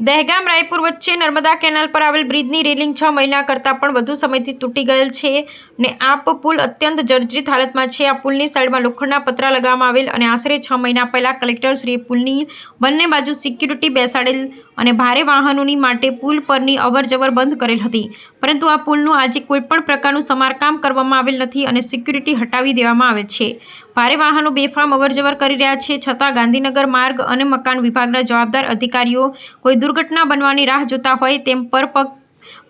દહેગામ રાયપુર વચ્ચે નર્મદા કેનાલ પર આવેલ બ્રિજની રેલિંગ 6 મહિના કરતાં પણ વધુ સમયથી તૂટી ગયેલ છે ને આ પુલ અત્યંત જર્જરિત હાલતમાં છે। આ પુલની સાઈડમાં લોખંડના પતરા લગાવવામાં આવેલ અને આશરે 6 મહિના પહેલાં કલેક્ટરશ્રીએ પુલની બંને બાજુ સિક્યુરિટી બેસાડેલ અને ભારે વાહનોની માટે પુલ પરની અવરજવર બંધ કરેલ હતી, પરંતુ આ પુલનું આજે કોઈપણ પ્રકારનું સમારકામ કરવામાં આવેલ નથી અને સિક્યુરિટી હટાવી દેવામાં આવે છે। ભારે વાહનો બેફામ અવરજવર કરી રહ્યા છે, છતાં ગાંધીનગર માર્ગ અને મકાન વિભાગના જવાબદાર અધિકારીઓ કોઈ દુર્ઘટના બનવાની રાહ જોતા હોય તેમ પગ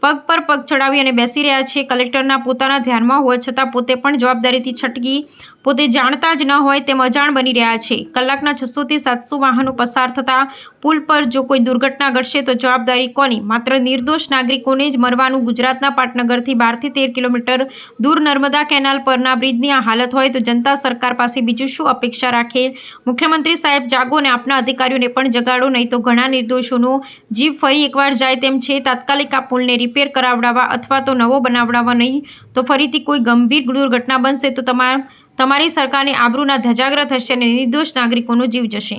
પર પગ ચડાવી અને બેસી રહ્યા છે। કલેક્ટરના પોતાના ધ્યાનમાં હોવા છતાં પોતે પણ જવાબદારીથી છટકી પોતે જાણતા જ ન હોય તેમ અજાણ બની રહ્યા છે। કલાકના 600 થી 700 વાહનો પસાર થતા પુલ પર જો કોઈ દુર્ઘટના ઘટશે તો જવાબદારી કોની? માત્ર નિર્દોષ નાગરિકોને જ મરવાનું। ગુજરાતના પાટનગરથી 12 થી 13 કિલોમીટર દૂર નર્મદા કેનાલ પરના બ્રિજની આ હાલત હોય તો જનતા સરકાર પાસે બીજું શું અપેક્ષા રાખે? મુખ્યમંત્રી સાહેબ જાગો અને આપના અધિકારીઓને પણ જગાડો, નહીં તો ઘણા નિર્દોષોનો જીવ ફરી એકવાર જાય તેમ છે। તાત્કાલિક આ પુલને રિપેર કરાવડાવવા અથવા તો નવો બનાવડાવવા, નહીં તો ફરીથી કોઈ ગંભીર દુર્ઘટના બનશે તો તમારી સરકારની આબરૂના ધજાગરા થશે અને નિર્દોષ નાગરિકોનો જીવ જશે।